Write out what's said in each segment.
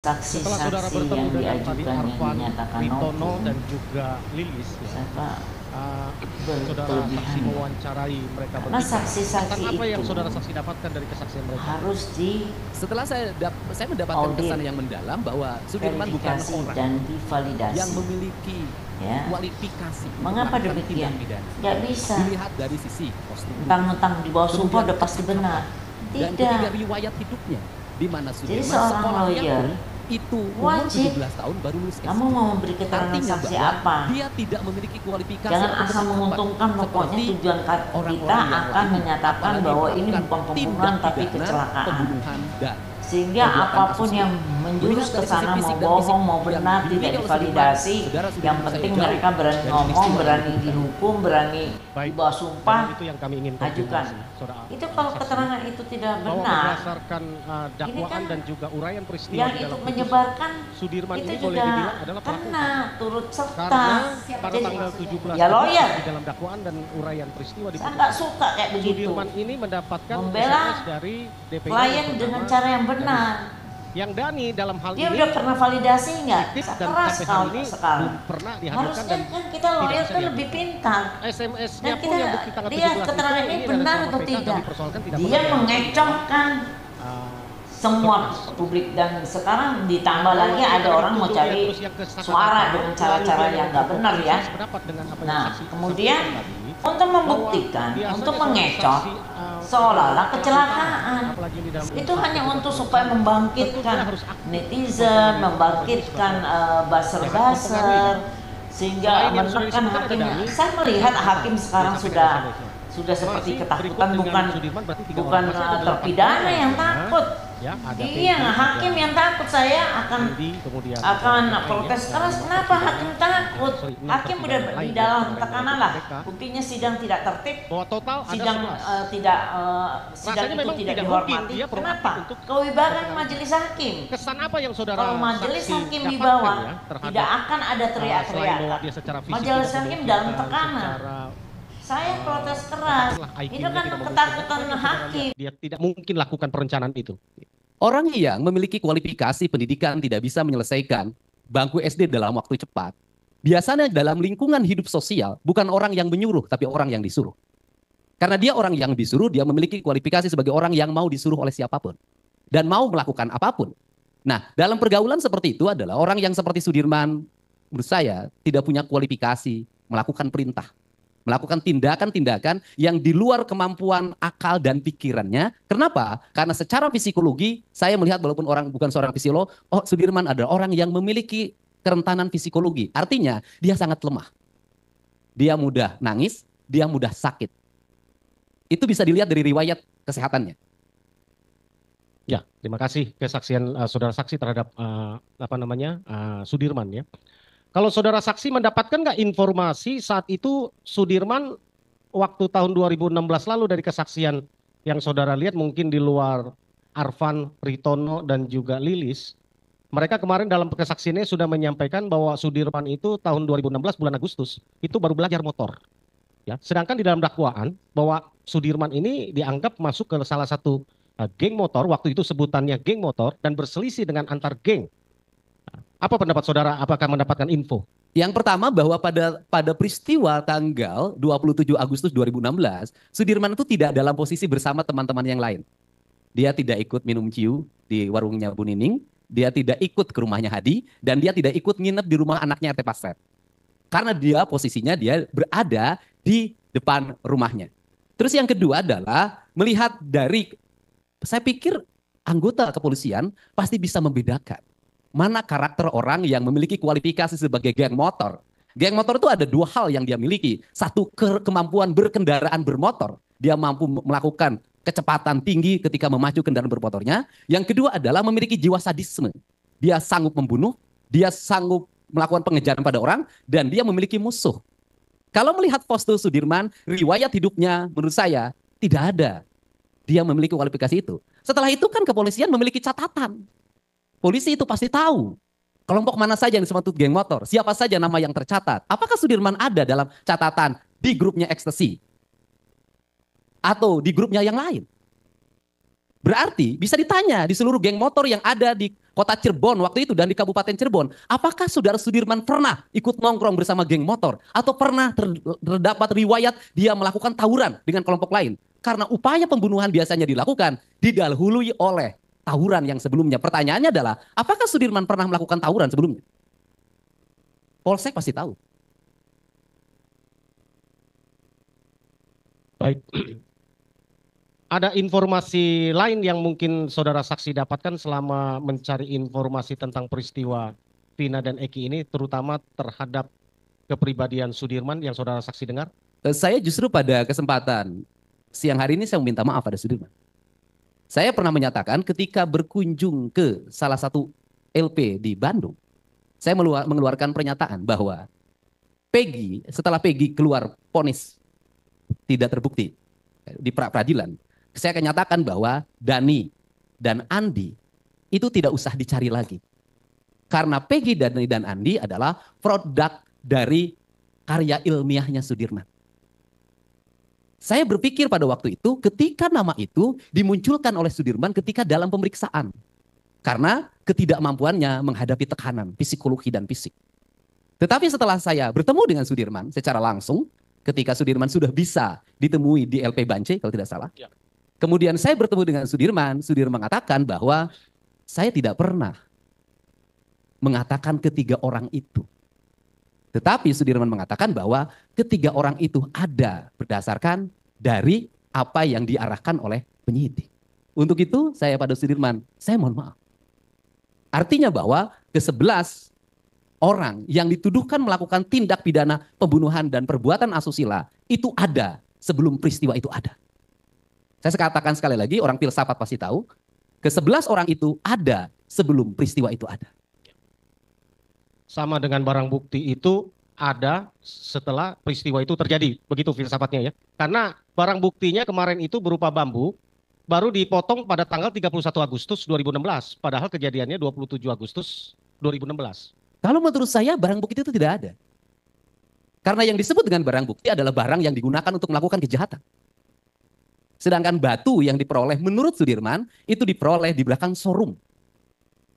Setelah saudara Saksi-saksi bertemu yang dengan tadi diajukan yang Arfan, dinyatakan Ritono novum, dan juga Lilis, ya, saudara saksi berkelebihan. mewawancarai mereka Karena bertiga. saksi-saksi Kesan apa yang itu saudara saksi dapatkan dari kesaksian mereka? harus di Setelah saya mendapatkan audit, kesan yang mendalam bahwa Sudirman bukan verifikasi orang dan yang divalidasi. memiliki Ya. kualifikasi untuk Mengapa melakukan demikian? tindak pidana. Nggak bisa. Dilihat dari sisi kostum, Mentang-mentang di bawah sumpah kemudian udah pasti benar. dan ketiga Tidak. riwayat hidupnya, di mana Jadi Sudirman seorang sekolahnya lawyer pun itu umur wajib. 17 tahun baru lulus S1. Kamu mau memberi keterangan Artinya saksi bahwa apa? dia tidak memiliki kualifikasi Jangan atau asal berpendapat menguntungkan, pokoknya seperti tujuan kita orang-orang yang akan lain, menyatakan apalagi bahwa ini melakukan bukan pembunuhan tindak tapi pidana, kecelakaan. pembunuhan dan Sehingga perbuatan apapun asusila. yang menjurus Melihat ke dari sana, sisi mau fisik dan bohong, fisik mau yang benar, dimiliki tidak oleh divalidasi. saudara sudah Yang menurut penting saya mereka jauh berani dari ngomong, peristiwa berani yang dihukum, berani Baik, di bawah sumpah, memang itu yang kami ingin ajukan. konfirmasi, saudara Itu kalau saksi, keterangan itu tidak bahwa benar, berdasarkan dakwaan kan dan juga uraian peristiwa yang di itu dalam putusan, menyebarkan Sudirman itu ini boleh juga dibilang adalah pelaku kena turut serta. karena pada Jadi, tanggal 17 ya lawyer. di dalam dakwaan dan uraian peristiwa di Saya putusan, nggak suka kayak begitu. Sudirman ini mendapatkan Membela SMS dari DPI klien dengan cara yang benar. yang Dani dalam hal Dia ini udah pernah validasi nggak? aktif dan Keras sampai hari kalau ini sekarang. belum pernah dihadirkan Harusnya dan kan kita tidak lawyer bisa kan dihadirkan. lebih pintar. SMS-nya Dan pun kita yang bukti tanggal 17 lihat keterangan ini adalah benar sama atau PK tidak. kami persoalkan tidak Dia pernah mengecohkan Ah, semua publik dan sekarang ditambah lagi ada orang mau cari suara dengan cara-cara yang nggak benar ya. sependapat dengan apa yang Nah, saksi kemudian sampaikan tadi, untuk bahwa membuktikan, biasanya untuk seorang mengecoh, saksi, seolah-olah melakukan kecelakaan. apalagi di dalam Itu usaha hanya kita untuk berusaha, supaya tentu membangkitkan dia harus aktif netizen, untuk membangkitkan buzzer-buzzer, sehingga Selain yang sudah menekan disebutkan ada hakim. Dani, Saya melihat hakim sekarang disampaikan sudah seperti Masih ketakutan, berikutnya bukan dengan Sudirman, berarti tiga bukan orang. Masih ada terpidana 8 yang orang. takut. Ya, ada Iya, Peggy, hakim ada yang takut. Saya akan Andy, kemudian akan ada protes lainnya, keras. dan Kenapa lima hakim terpidana. takut? Sorry, enam Hakim terpidana udah lain di yang dalam kemarin tekanan dari lah. KPK. Buktinya sidang tidak tertib. Bahwa total ada Sidang 11. sidang Rasanya itu memang tidak tidak mungkin dihormati. dia proaktif Kenapa? untuk Kewibawan melakukan majelis hakim. Kesan apa yang saudara Kalau majelis saksi hakim di dapatkan bawah, ya terhadap tidak akan ada selain teriak-teriak. bahwa dia secara fisik Majelis tidak hakim dalam memungkinkan, tekanan. secara Saya protes keras. katakanlah Itu IQ-nya kan tidak memungkinkan, ketakutan apa yang saudara hakim. lihat? Dia tidak mungkin lakukan perencanaan itu. Orang yang memiliki kualifikasi pendidikan tidak bisa menyelesaikan bangku SD dalam waktu cepat. Biasanya dalam lingkungan hidup sosial, bukan orang yang menyuruh, tapi orang yang disuruh. Karena dia orang yang disuruh, dia memiliki kualifikasi sebagai orang yang mau disuruh oleh siapapun. Dan mau melakukan apapun. Nah, dalam pergaulan seperti itu adalah orang yang seperti Sudirman, menurut saya, tidak punya kualifikasi melakukan perintah. Melakukan tindakan-tindakan yang di luar kemampuan akal dan pikirannya. Kenapa? Karena secara psikologi, saya melihat walaupun orang bukan seorang psikolog, oh Sudirman adalah orang yang memiliki kerentanan psikologi. Artinya, dia sangat lemah. Dia mudah nangis, dia mudah sakit. Itu bisa dilihat dari riwayat kesehatannya. Ya, terima kasih kesaksian saudara saksi terhadap Sudirman ya. Kalau saudara saksi mendapatkan nggak informasi saat itu Sudirman waktu tahun 2016 lalu dari kesaksian yang saudara lihat mungkin di luar Arfan, Ritono dan juga Lilis, mereka kemarin dalam kesaksiannya sudah menyampaikan bahwa Sudirman itu tahun 2016 bulan Agustus itu baru belajar motor. Ya, sedangkan di dalam dakwaan bahwa Sudirman ini dianggap masuk ke salah satu geng motor, waktu itu sebutannya geng motor dan berselisih dengan antar geng. Apa pendapat saudara? Apakah mendapatkan info? Yang pertama bahwa pada peristiwa tanggal 27 Agustus 2016, Sudirman itu tidak dalam posisi bersama teman-teman yang lain. Dia tidak ikut minum ciu di warungnya Bu Nining, dia tidak ikut ke rumahnya Hadi, dan dia tidak ikut nginep di rumah anaknya RT Pasret. Karena dia posisinya dia berada di depan rumahnya. Terus yang kedua adalah melihat dari, saya pikir anggota kepolisian pasti bisa membedakan mana karakter orang yang memiliki kualifikasi sebagai geng motor. Geng motor itu ada dua hal yang dia miliki. Satu, kemampuan berkendaraan bermotor. Dia mampu melakukan kecepatan tinggi ketika memacu kendaraan bermotornya. Yang kedua adalah memiliki jiwa sadisme. Dia sanggup membunuh, dia sanggup melakukan pengejaran pada orang, dan dia memiliki musuh. Kalau melihat postur Sudirman, riwayat hidupnya menurut saya tidak ada. Dia memiliki kualifikasi itu. Setelah itu kan kepolisian memiliki catatan. Polisi itu pasti tahu kelompok mana saja yang disebut geng motor, siapa saja nama yang tercatat. Apakah Sudirman ada dalam catatan di grupnya ekstasi? Atau di grupnya yang lain? Berarti bisa ditanya di seluruh geng motor yang ada di kota Cirebon waktu itu dan di Kabupaten Cirebon, apakah saudara Sudirman pernah ikut nongkrong bersama geng motor atau pernah terdapat riwayat dia melakukan tawuran dengan kelompok lain? Karena upaya pembunuhan biasanya dilakukan didahului oleh tawuran yang sebelumnya. Pertanyaannya adalah, apakah Sudirman pernah melakukan tawuran sebelumnya? Polsek pasti tahu. Baik. Ada informasi lain yang mungkin saudara saksi dapatkan selama mencari informasi tentang peristiwa Vina dan Eki ini, terutama terhadap kepribadian Sudirman yang saudara saksi dengar? Saya justru pada kesempatan siang hari ini saya meminta maaf pada Sudirman. Saya pernah menyatakan ketika berkunjung ke salah satu LP di Bandung, saya mengeluarkan pernyataan bahwa Peggy, setelah Peggy keluar vonis tidak terbukti di pra-peradilan, saya akan nyatakan bahwa Dani dan Andi itu tidak usah dicari lagi. Karena Peggy, Dani, dan Andi adalah produk dari karya ilmiahnya Sudirman. Saya berpikir pada waktu itu ketika nama itu dimunculkan oleh Sudirman ketika dalam pemeriksaan. Karena ketidakmampuannya menghadapi tekanan psikologi dan fisik. Tetapi setelah saya bertemu dengan Sudirman secara langsung, ketika Sudirman sudah bisa ditemui di LP Bancai kalau tidak salah. Ya. Kemudian saya bertemu dengan Sudirman mengatakan bahwa saya tidak pernah mengatakan ketiga orang itu. Tetapi Sudirman mengatakan bahwa ketiga orang itu ada berdasarkan dari apa yang diarahkan oleh penyidik. Untuk itu saya pada Sudirman, saya mohon maaf. Artinya bahwa ke-11 orang yang dituduhkan melakukan tindak pidana pembunuhan dan perbuatan asusila itu ada sebelum peristiwa itu ada. Saya katakan sekali lagi, orang filsafat pasti tahu, ke-11 orang itu ada sebelum peristiwa itu ada. Sama dengan barang bukti itu ada setelah peristiwa itu terjadi, begitu filsafatnya ya. Karena barang buktinya kemarin itu berupa bambu, baru dipotong pada tanggal 31 Agustus 2016, padahal kejadiannya 27 Agustus 2016. Kalau menurut saya barang bukti itu tidak ada. Karena yang disebut dengan barang bukti adalah barang yang digunakan untuk melakukan kejahatan. Sedangkan batu yang diperoleh menurut Sudirman itu diperoleh di belakang showroom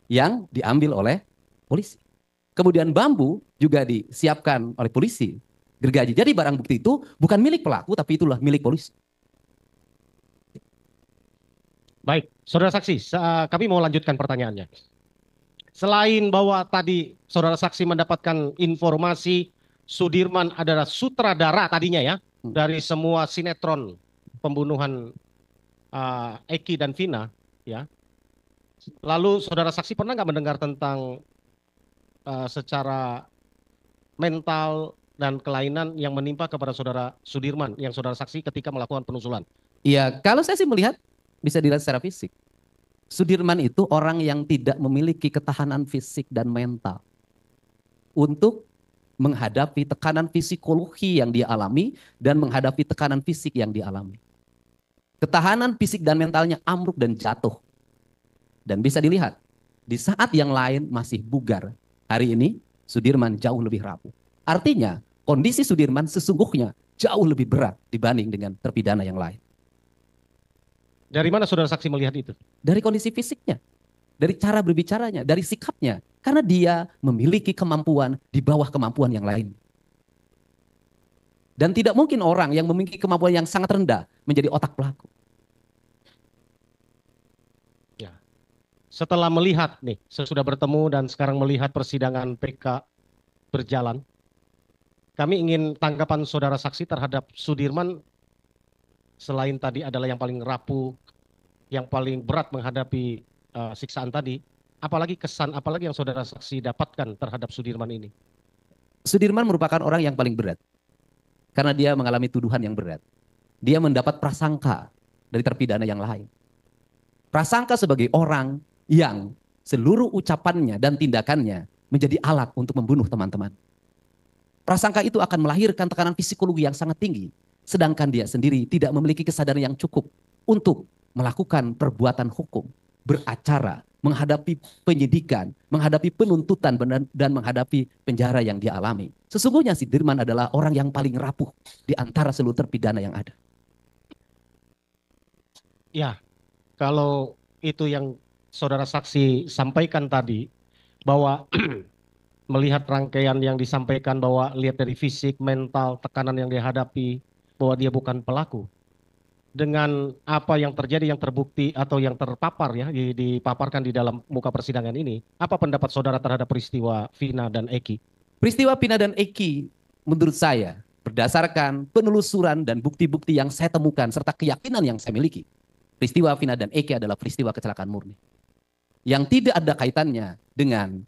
yang diambil oleh polisi. Kemudian bambu juga disiapkan oleh polisi, gergaji. Jadi barang bukti itu bukan milik pelaku tapi itulah milik polisi. Baik, saudara saksi, kami mau lanjutkan pertanyaannya. Selain bahwa tadi saudara saksi mendapatkan informasi Sudirman adalah sutradara tadinya ya, dari semua sinetron pembunuhan Eki dan Vina, ya. Lalu saudara saksi pernah nggak mendengar tentang secara mental dan kelainan yang menimpa kepada saudara Sudirman yang saudara saksi ketika melakukan penusulan? Iya, kalau saya sih melihat bisa dilihat secara fisik. Sudirman itu orang yang tidak memiliki ketahanan fisik dan mental untuk menghadapi tekanan psikologi yang dia alami dan menghadapi tekanan fisik yang dialami. Ketahanan fisik dan mentalnya ambruk dan jatuh. Dan bisa dilihat, di saat yang lain masih bugar. Hari ini Sudirman jauh lebih rapuh. Artinya kondisi Sudirman sesungguhnya jauh lebih berat dibanding dengan terpidana yang lain. Dari mana saudara saksi melihat itu? Dari kondisi fisiknya, dari cara berbicaranya, dari sikapnya. Karena dia memiliki kemampuan di bawah kemampuan yang lain. Dan tidak mungkin orang yang memiliki kemampuan yang sangat rendah menjadi otak pelaku. Ya. Setelah melihat nih, sesudah bertemu dan sekarang melihat persidangan PK berjalan, kami ingin tanggapan saudara saksi terhadap Sudirman selain tadi adalah yang paling rapuh, yang paling berat menghadapi siksaan tadi, apalagi kesan, apalagi yang saudara saksi dapatkan terhadap Sudirman ini? Sudirman merupakan orang yang paling berat. Karena dia mengalami tuduhan yang berat. Dia mendapat prasangka dari terpidana yang lain. Prasangka sebagai orang yang seluruh ucapannya dan tindakannya menjadi alat untuk membunuh teman-teman. Prasangka itu akan melahirkan tekanan psikologi yang sangat tinggi. Sedangkan dia sendiri tidak memiliki kesadaran yang cukup untuk melakukan perbuatan hukum, beracara, menghadapi penyidikan, menghadapi penuntutan dan menghadapi penjara yang dia alami. Sesungguhnya Sudirman adalah orang yang paling rapuh di antara seluruh terpidana yang ada. Ya, Kalau itu yang saudara saksi sampaikan tadi, bahwa melihat rangkaian yang disampaikan bahwa lihat dari fisik, mental, tekanan yang dihadapi, bahwa dia bukan pelaku. Dengan apa yang terjadi, yang terbukti atau yang terpapar ya, dipaparkan di dalam muka persidangan ini, apa pendapat saudara terhadap peristiwa Vina dan Eki? Peristiwa Vina dan Eki menurut saya berdasarkan penelusuran dan bukti-bukti yang saya temukan serta keyakinan yang saya miliki, peristiwa Vina dan Eki adalah peristiwa kecelakaan murni yang tidak ada kaitannya dengan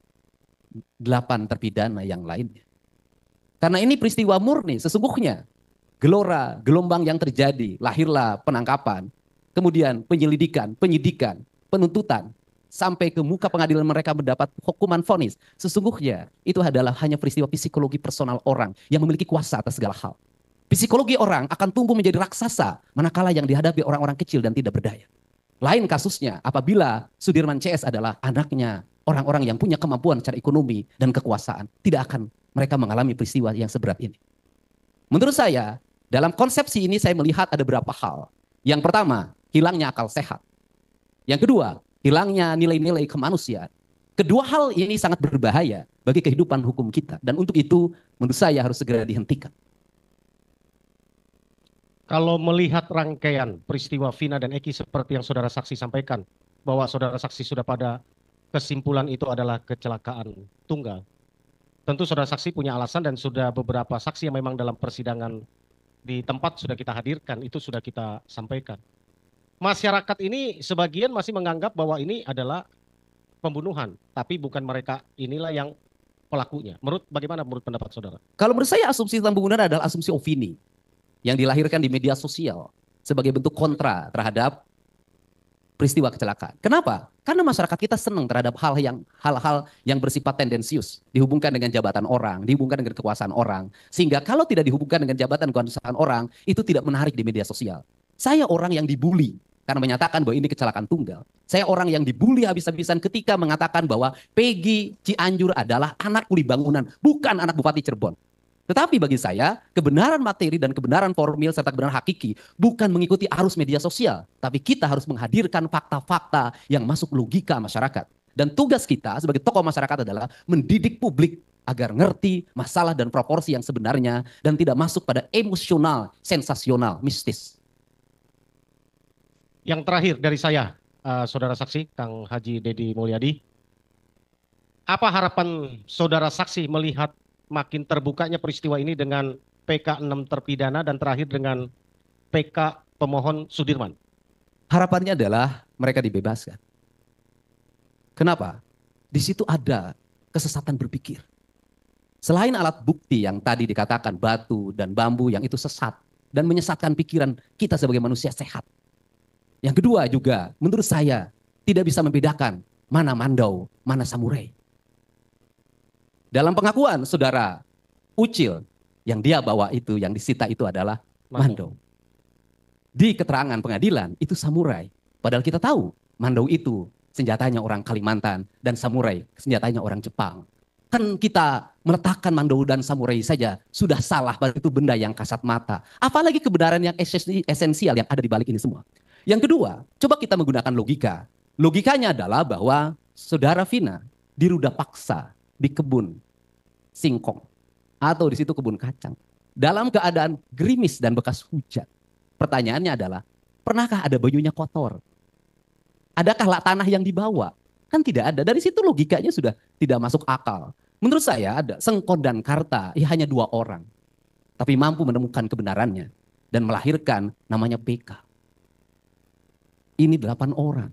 8 terpidana yang lainnya. Karena ini peristiwa murni, sesungguhnya gelora, gelombang yang terjadi, lahirlah penangkapan, kemudian penyelidikan, penyidikan, penuntutan, sampai ke muka pengadilan mereka mendapat hukuman vonis. Sesungguhnya itu adalah hanya peristiwa psikologi personal orang yang memiliki kuasa atas segala hal. Psikologi orang akan tumbuh menjadi raksasa manakala yang dihadapi orang-orang kecil dan tidak berdaya. Lain kasusnya apabila Sudirman CS adalah anaknya orang-orang yang punya kemampuan secara ekonomi dan kekuasaan. Tidak akan mereka mengalami peristiwa yang seberat ini. Menurut saya, dalam konsepsi ini saya melihat ada beberapa hal. Yang pertama, hilangnya akal sehat. Yang kedua, hilangnya nilai-nilai kemanusiaan. Kedua hal ini sangat berbahaya bagi kehidupan hukum kita. Dan untuk itu, menurut saya harus segera dihentikan. Kalau melihat rangkaian peristiwa Vina dan Eki seperti yang saudara saksi sampaikan, bahwa saudara saksi sudah pada kesimpulan itu adalah kecelakaan tunggal. Tentu saudara saksi punya alasan dan sudah beberapa saksi yang memang dalam persidangan di tempat sudah kita hadirkan, itu sudah kita sampaikan. Masyarakat ini sebagian masih menganggap bahwa ini adalah pembunuhan, tapi bukan mereka inilah yang pelakunya. Bagaimana menurut pendapat saudara? Kalau menurut saya asumsi tentang pembunuhan adalah asumsi opini yang dilahirkan di media sosial sebagai bentuk kontra terhadap peristiwa kecelakaan. Kenapa? Karena masyarakat kita senang terhadap hal-hal yang bersifat tendensius, dihubungkan dengan jabatan orang, dihubungkan dengan kekuasaan orang, sehingga kalau tidak dihubungkan dengan jabatan kekuasaan orang, itu tidak menarik di media sosial. Saya orang yang dibully karena menyatakan bahwa ini kecelakaan tunggal. Saya orang yang dibully habis-habisan ketika mengatakan bahwa Peggy Cianjur adalah anak kuli bangunan, bukan anak Bupati Cirebon. Tetapi bagi saya, kebenaran materi dan kebenaran formil serta kebenaran hakiki bukan mengikuti arus media sosial. Tapi kita harus menghadirkan fakta-fakta yang masuk logika masyarakat. Dan tugas kita sebagai tokoh masyarakat adalah mendidik publik agar ngerti masalah dan proporsi yang sebenarnya dan tidak masuk pada emosional, sensasional, mistis. Yang terakhir dari saya, saudara saksi, Kang Haji Dedi Mulyadi. Apa harapan saudara saksi melihat makin terbukanya peristiwa ini dengan PK 6 terpidana dan terakhir dengan PK pemohon Sudirman? Harapannya adalah mereka dibebaskan. Kenapa? Di situ ada kesesatan berpikir. Selain alat bukti yang tadi dikatakan batu dan bambu yang itu sesat dan menyesatkan pikiran kita sebagai manusia sehat. Yang kedua juga menurut saya tidak bisa membedakan mana mandau, mana samurai. Dalam pengakuan saudara Ucil, yang dia bawa itu, yang disita itu adalah mandau. Di keterangan pengadilan itu samurai. Padahal kita tahu mandau itu senjatanya orang Kalimantan dan samurai senjatanya orang Jepang. Kan kita meletakkan mandau dan samurai saja sudah salah, padahal itu benda yang kasat mata. Apalagi kebenaran yang esensial yang ada di balik ini semua. Yang kedua, coba kita menggunakan logika. Logikanya adalah bahwa saudara Vina diruda paksa di kebun singkong atau di situ kebun kacang dalam keadaan gerimis dan bekas hujan. Pertanyaannya adalah, pernahkah ada banyunya kotor? Adakah tanah yang dibawa? Kan tidak ada. Dari situ logikanya sudah tidak masuk akal. Menurut saya ada Sengkon dan Karta, ya hanya 2 orang, tapi mampu menemukan kebenarannya dan melahirkan namanya PK. Ini 8 orang.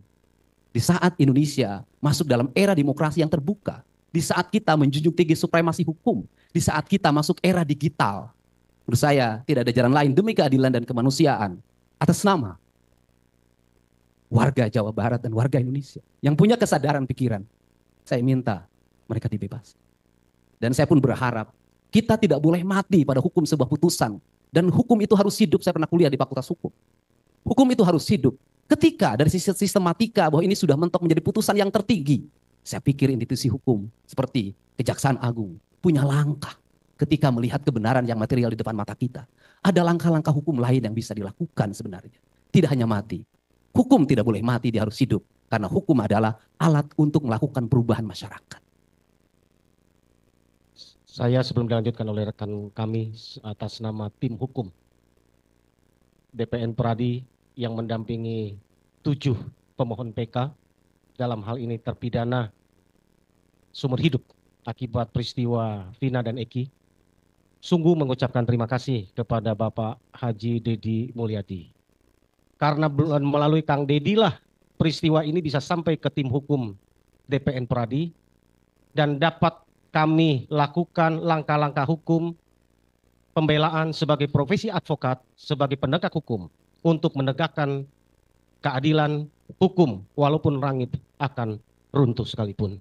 Di saat Indonesia masuk dalam era demokrasi yang terbuka, di saat kita menjunjung tinggi supremasi hukum, di saat kita masuk era digital, menurut saya tidak ada jalan lain demi keadilan dan kemanusiaan atas nama warga Jawa Barat dan warga Indonesia yang punya kesadaran pikiran. Saya minta mereka dibebas. Dan saya pun berharap kita tidak boleh mati pada hukum sebuah putusan. Dan hukum itu harus hidup. Saya pernah kuliah di Fakultas Hukum. Hukum itu harus hidup. Ketika dari sisi sistematika bahwa ini sudah mentok menjadi putusan yang tertinggi, saya pikir institusi hukum seperti Kejaksaan Agung punya langkah ketika melihat kebenaran yang material di depan mata kita. Ada langkah-langkah hukum lain yang bisa dilakukan sebenarnya. Tidak hanya mati. Hukum tidak boleh mati, dia harus hidup. Karena hukum adalah alat untuk melakukan perubahan masyarakat. Saya sebelum dilanjutkan oleh rekan kami atas nama tim hukum DPN Pradi yang mendampingi 7 pemohon PK, dalam hal ini terpidana seumur hidup akibat peristiwa Vina dan Eki, sungguh mengucapkan terima kasih kepada Bapak Haji Dedi Mulyadi. Karena melalui Kang Dedi lah peristiwa ini bisa sampai ke tim hukum DPN Pradi dan dapat kami lakukan langkah-langkah hukum pembelaan sebagai profesi advokat, sebagai penegak hukum untuk menegakkan keadilan hukum walaupun langit akan runtuh sekalipun.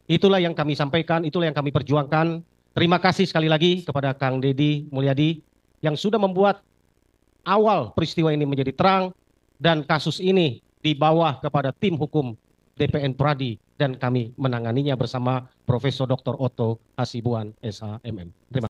Itulah yang kami sampaikan, itulah yang kami perjuangkan. Terima kasih sekali lagi kepada Kang Dedi Mulyadi yang sudah membuat awal peristiwa ini menjadi terang dan kasus ini dibawa kepada tim hukum DPN Pradi dan kami menanganinya bersama Profesor Dr. Otto Hasibuan SHMM. Terima kasih.